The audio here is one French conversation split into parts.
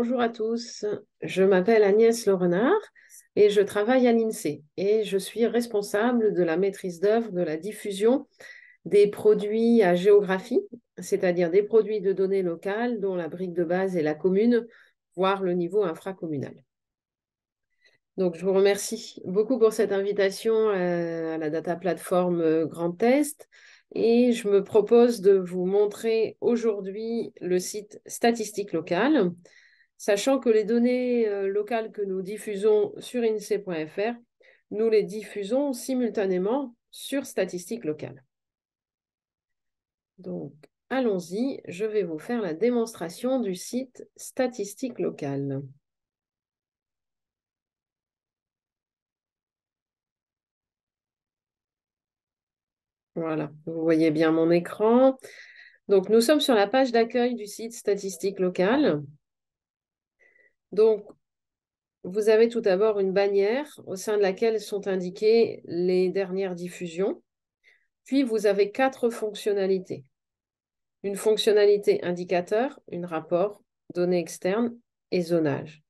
bonjour à tous. Je m'appelle Agnès Le Renard et je travaille à l'INSEE et je suis responsable de la maîtrise d'œuvre de la diffusion des produits à géographie, c'est-à-dire des produits de données locales dont la brique de base est la commune, voire le niveau infracommunal. Donc, je vous remercie beaucoup pour cette invitation à la data platform Grand Est et je me propose de vous montrer aujourd'hui le site Statistique Locale, sachant que les données locales que nous diffusons sur INSEE.fr, nous les diffusons simultanément sur Statistique Locale. Donc, allons-y, je vais vous faire la démonstration du site Statistique Locale. Voilà, vous voyez bien mon écran. Donc, nous sommes sur la page d'accueil du site Statistique Locale. Donc, vous avez tout d'abord une bannière au sein de laquelle sont indiquées les dernières diffusions. Puis, vous avez 4 fonctionnalités. Une fonctionnalité indicateur, une rapport, données externes et zonage.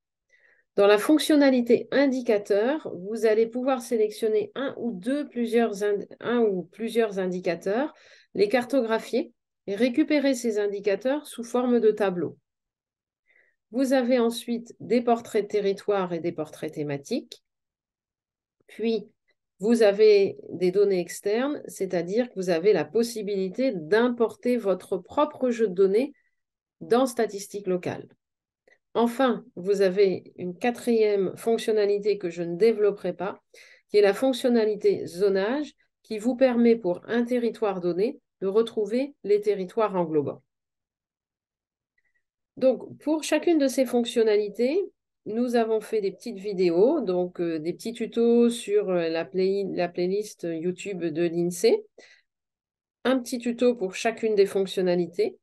Dans la fonctionnalité indicateur, vous allez pouvoir sélectionner un ou plusieurs indicateurs, les cartographier et récupérer ces indicateurs sous forme de tableau. Vous avez ensuite des portraits de territoire et des portraits thématiques. Puis, vous avez des données externes, c'est-à-dire que vous avez la possibilité d'importer votre propre jeu de données dans Statistique Locale. Enfin, vous avez une 4e fonctionnalité que je ne développerai pas, qui est la fonctionnalité zonage, qui vous permet pour un territoire donné de retrouver les territoires englobants. Donc, pour chacune de ces fonctionnalités, nous avons fait des petites vidéos, donc des petits tutos sur la playlist YouTube de l'INSEE, un petit tuto pour chacune des fonctionnalités.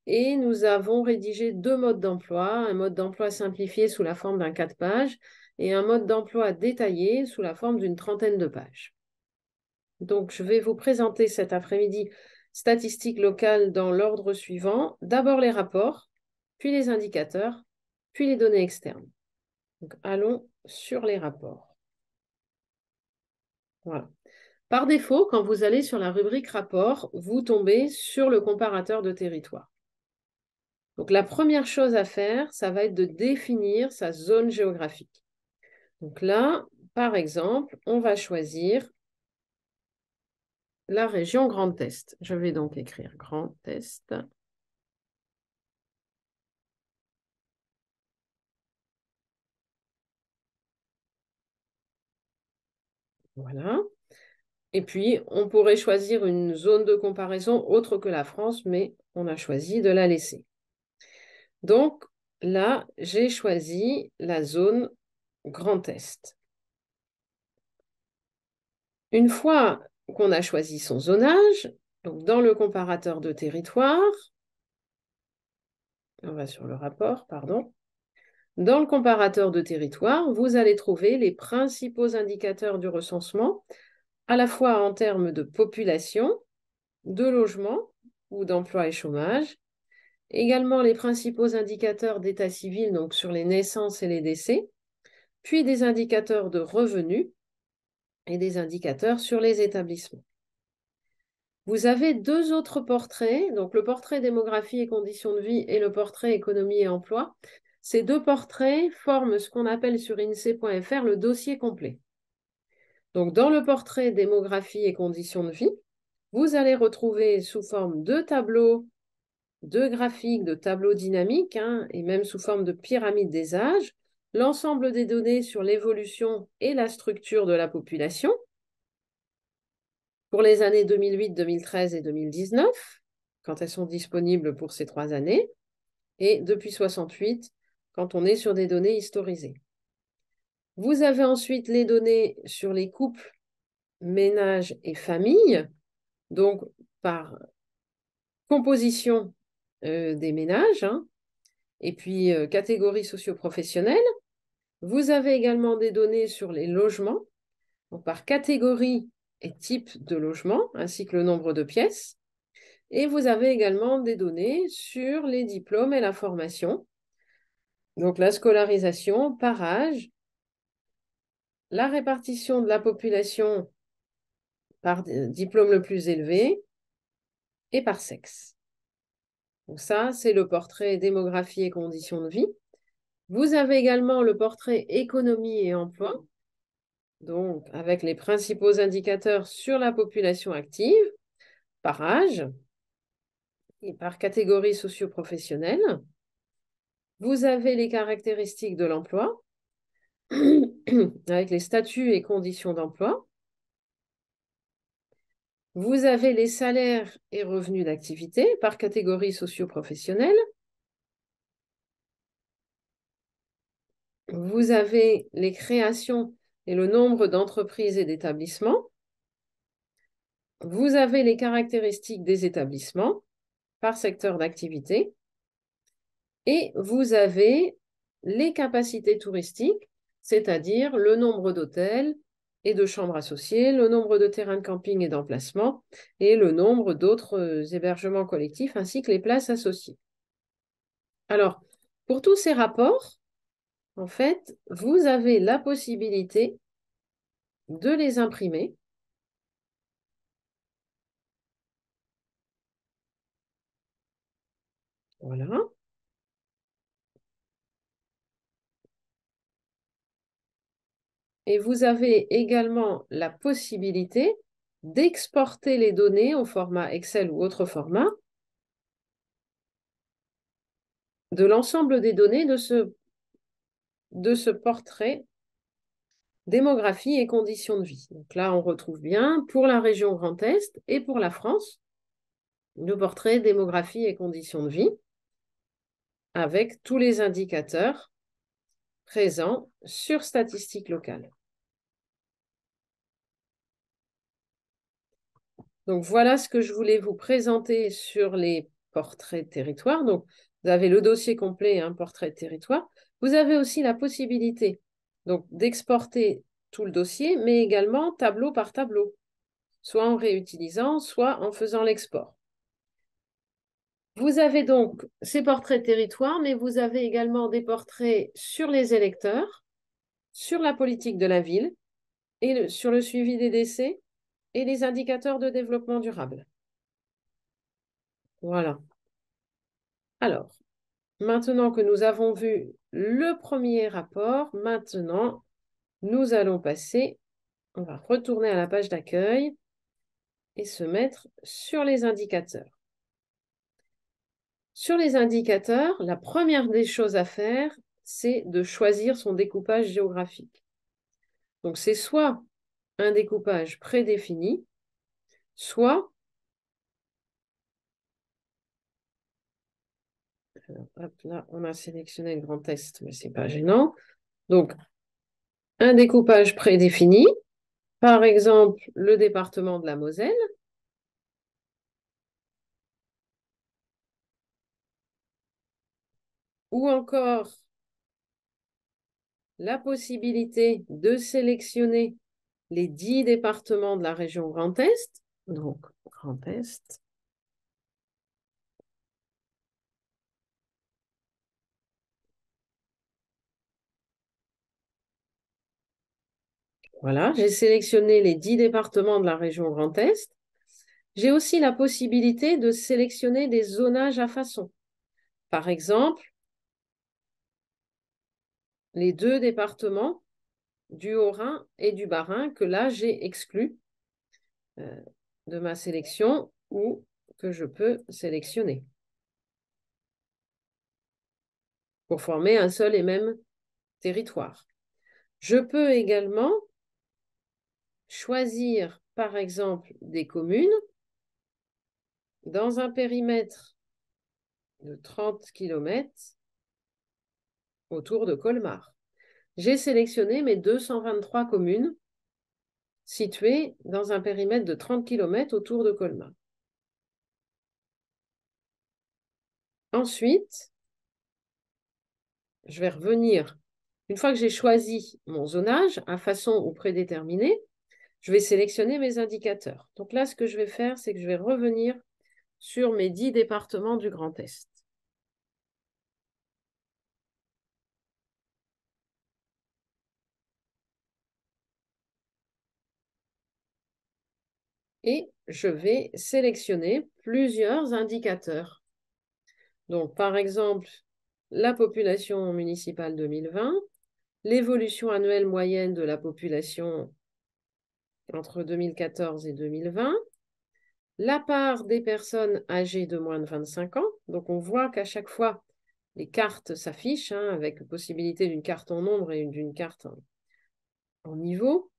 Et nous avons rédigé 2 modes d'emploi, un mode d'emploi simplifié sous la forme d'un 4 pages et un mode d'emploi détaillé sous la forme d'une 30aine de pages. Donc, je vais vous présenter cet après-midi statistiques locales dans l'ordre suivant. D'abord les rapports, puis les indicateurs, puis les données externes. Donc, allons sur les rapports. Voilà. Par défaut, quand vous allez sur la rubrique rapport, vous tombez sur le comparateur de territoire. Donc, la première chose à faire, ça va être de définir sa zone géographique. Donc là, par exemple, on va choisir la région Grand Est. Je vais donc écrire Grand Est. Voilà. Et puis, on pourrait choisir une zone de comparaison autre que la France, mais on a choisi de la laisser. Donc, là, j'ai choisi la zone Grand Est. Une fois qu'on a choisi son zonage, donc dans le comparateur de territoire, on va sur le rapport, pardon. Dans le comparateur de territoire, vous allez trouver les principaux indicateurs du recensement, à la fois en termes de population, de logement ou d'emploi et chômage, également les principaux indicateurs d'état civil, donc sur les naissances et les décès, puis des indicateurs de revenus et des indicateurs sur les établissements. Vous avez 2 autres portraits, donc le portrait démographie et conditions de vie et le portrait économie et emploi. Ces 2 portraits forment ce qu'on appelle sur INSEE.fr le dossier complet. Donc, dans le portrait démographie et conditions de vie, vous allez retrouver sous forme de tableaux, de graphiques, de tableaux dynamiques, et même sous forme de pyramide des âges, l'ensemble des données sur l'évolution et la structure de la population pour les années 2008, 2013 et 2019, quand elles sont disponibles pour ces 3 années, et depuis 68, quand on est sur des données historisées. Vous avez ensuite les données sur les couples, ménages et familles, donc par composition des ménages, et puis catégorie socio-professionnelle. Vous avez également des données sur les logements, donc par catégorie et type de logement, ainsi que le nombre de pièces. Et vous avez également des données sur les diplômes et la formation, Donc, la scolarisation par âge, la répartition de la population par diplôme le plus élevé et par sexe. Donc ça, c'est le portrait démographie et conditions de vie. Vous avez également le portrait économie et emploi, donc avec les principaux indicateurs sur la population active, par âge et par catégorie socio-professionnelle. Vous avez les caractéristiques de l'emploi, avec les statuts et conditions d'emploi. Vous avez les salaires et revenus d'activité par catégorie socio-professionnelle. Vous avez les créations et le nombre d'entreprises et d'établissements. Vous avez les caractéristiques des établissements par secteur d'activité. Et vous avez les capacités touristiques, c'est-à-dire le nombre d'hôtels et de chambres associées, le nombre de terrains de camping et d'emplacements, et le nombre d'autres hébergements collectifs, ainsi que les places associées. Alors, pour tous ces rapports, en fait, vous avez la possibilité de les imprimer. Voilà. Et vous avez également la possibilité d'exporter les données au format Excel ou autre format de l'ensemble des données de ce portrait démographie et conditions de vie. Donc là, on retrouve bien pour la région Grand Est et pour la France le portrait démographie et conditions de vie avec tous les indicateurs présents sur statistiques locales. Donc voilà ce que je voulais vous présenter sur les portraits de territoire. Donc vous avez le dossier complet, un portrait de territoire. Vous avez aussi la possibilité donc d'exporter tout le dossier, mais également tableau par tableau, soit en réutilisant, soit en faisant l'export. Vous avez donc ces portraits de territoire, mais vous avez également des portraits sur les électeurs, sur la politique de la ville et sur le suivi des décès et les indicateurs de développement durable. Voilà. Alors, maintenant que nous avons vu le premier rapport, maintenant, nous allons passer, on va retourner à la page d'accueil et se mettre sur les indicateurs. Sur les indicateurs, la première des choses à faire, c'est de choisir son découpage géographique. Donc, c'est soit un découpage prédéfini, soit, hop, là, on a sélectionné le Grand Est, mais ce n'est pas gênant. Donc, un découpage prédéfini, par exemple, le département de la Moselle, ou encore la possibilité de sélectionner les 10 départements de la région Grand Est. Donc, Grand Est. Voilà, j'ai sélectionné les 10 départements de la région Grand Est. J'ai aussi la possibilité de sélectionner des zonages à façon. Par exemple, les 2 départements du Haut-Rhin et du Bas-Rhin que là, j'ai exclus de ma sélection ou que je peux sélectionner pour former un seul et même territoire. Je peux également choisir, par exemple, des communes dans un périmètre de 30 km autour de Colmar. J'ai sélectionné mes 223 communes situées dans un périmètre de 30 km autour de Colmar. Ensuite, je vais revenir. Une fois que j'ai choisi mon zonage à façon ou prédéterminé, je vais sélectionner mes indicateurs. Donc là, ce que je vais faire, c'est que je vais revenir sur mes 10 départements du Grand Est. et je vais sélectionner plusieurs indicateurs. Donc, par exemple, la population municipale 2020, l'évolution annuelle moyenne de la population entre 2014 et 2020, la part des personnes âgées de moins de 25 ans. Donc, on voit qu'à chaque fois, les cartes s'affichent, hein, avec possibilité d'une carte en nombre et d'une carte en niveau.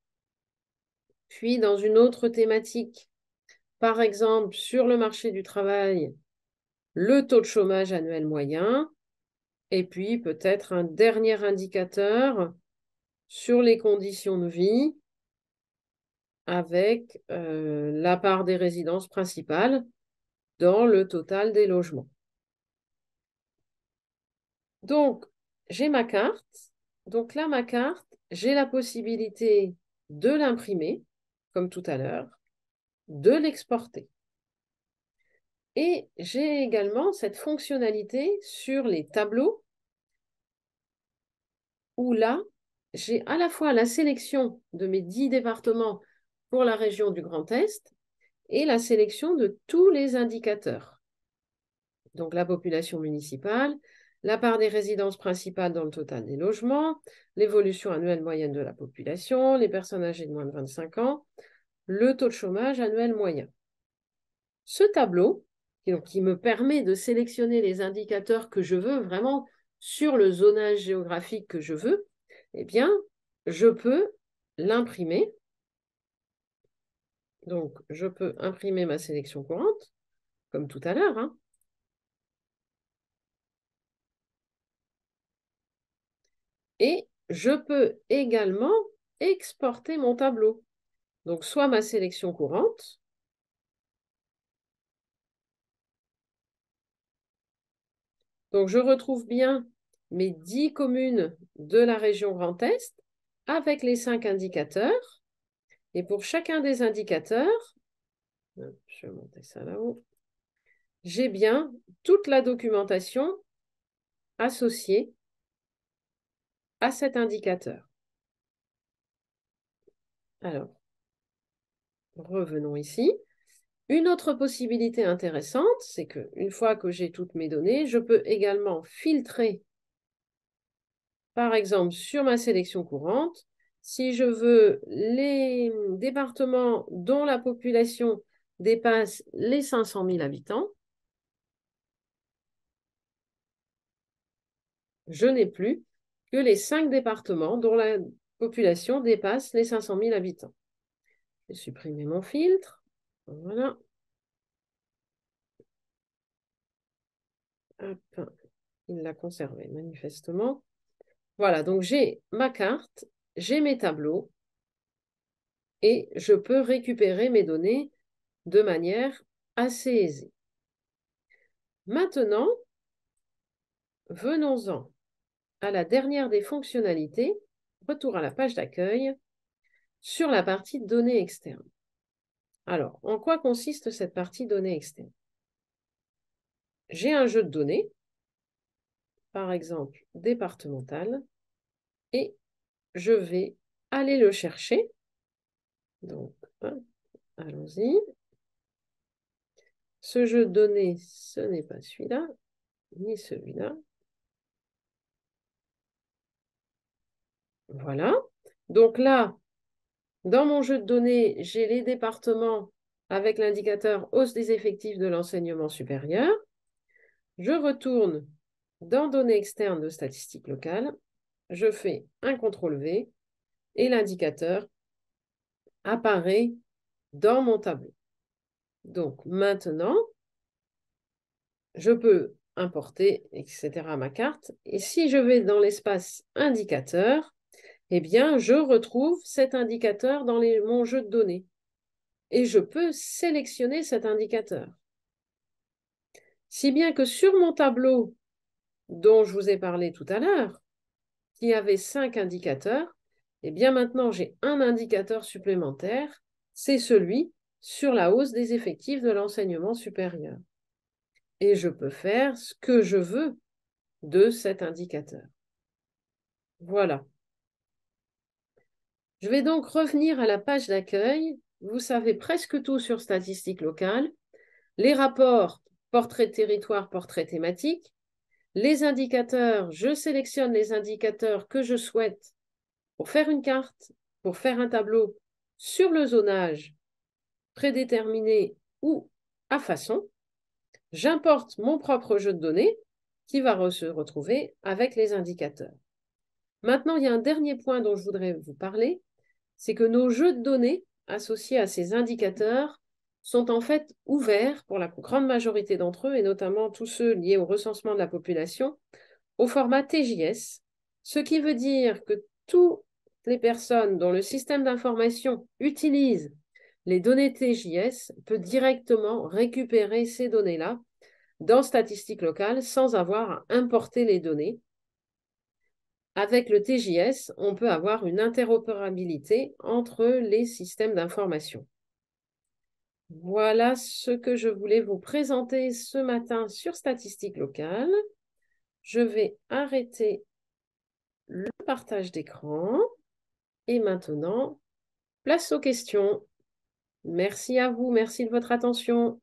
Puis, dans une autre thématique, par exemple, sur le marché du travail, le taux de chômage annuel moyen, et puis peut-être un dernier indicateur sur les conditions de vie avec la part des résidences principales dans le total des logements. Donc, j'ai ma carte. Donc là, ma carte, j'ai la possibilité de l'imprimer, comme tout à l'heure, de l'exporter. Et j'ai également cette fonctionnalité sur les tableaux où là, j'ai à la fois la sélection de mes 10 départements pour la région du Grand Est et la sélection de tous les indicateurs. Donc la population municipale, la part des résidences principales dans le total des logements, l'évolution annuelle moyenne de la population, les personnes âgées de moins de 25 ans, le taux de chômage annuel moyen. Ce tableau, qui me permet de sélectionner les indicateurs que je veux vraiment sur le zonage géographique que je veux, eh bien, je peux l'imprimer. Donc, je peux imprimer ma sélection courante, comme tout à l'heure, hein. Et je peux également exporter mon tableau. Donc, soit ma sélection courante, donc je retrouve bien mes 10 communes de la région Grand Est avec les 5 indicateurs. Et pour chacun des indicateurs, je vais monter ça là-haut, j'ai bien toute la documentation associée à cet indicateur. Alors, revenons ici. Une autre possibilité intéressante, c'est qu'une fois que j'ai toutes mes données, je peux également filtrer, par exemple, sur ma sélection courante, si je veux les départements dont la population dépasse les 500 000 habitants, je n'ai plus que les 5 départements dont la population dépasse les 500 000 habitants. Je vais supprimer mon filtre. Voilà. Hop. Il l'a conservé, manifestement. Voilà, donc j'ai ma carte, j'ai mes tableaux et je peux récupérer mes données de manière assez aisée. Maintenant, venons-en à la dernière des fonctionnalités, retour à la page d'accueil, sur la partie données externes. Alors, en quoi consiste cette partie données externes? J'ai un jeu de données, par exemple départemental, et je vais aller le chercher. Donc, allons-y. Ce jeu de données, ce n'est pas celui-là, ni celui-là. Voilà. Donc là, dans mon jeu de données, j'ai les départements avec l'indicateur hausse des effectifs de l'enseignement supérieur. Je retourne dans données externes de statistiques locales. Je fais un CTRL-V et l'indicateur apparaît dans mon tableau. Donc maintenant, je peux importer, etc. ma carte. Et si je vais dans l'espace indicateur, eh bien, je retrouve cet indicateur dans mon jeu de données. Et je peux sélectionner cet indicateur. Si bien que sur mon tableau dont je vous ai parlé tout à l'heure, qui avait 5 indicateurs, eh bien maintenant j'ai un indicateur supplémentaire, c'est celui sur la hausse des effectifs de l'enseignement supérieur. Et je peux faire ce que je veux de cet indicateur. Voilà. Je vais donc revenir à la page d'accueil vous savez presque tout sur statistique locale, les rapports, portrait de territoire, portrait thématique, les indicateurs, je sélectionne les indicateurs que je souhaite pour faire une carte, pour faire un tableau sur le zonage prédéterminé ou à façon. J'importe mon propre jeu de données qui va se retrouver avec les indicateurs. Maintenant, il y a un dernier point dont je voudrais vous parler, c'est que nos jeux de données associés à ces indicateurs sont en fait ouverts pour la grande majorité d'entre eux, et notamment tous ceux liés au recensement de la population, au format TJS, ce qui veut dire que toutes les personnes dont le système d'information utilise les données TJS peuvent directement récupérer ces données-là dans Statistiques locales sans avoir à importer les données. Avec le TJS, on peut avoir une interopérabilité entre les systèmes d'information. Voilà ce que je voulais vous présenter ce matin sur Statistiques locales. Je vais arrêter le partage d'écran et maintenant, place aux questions. Merci à vous, merci de votre attention.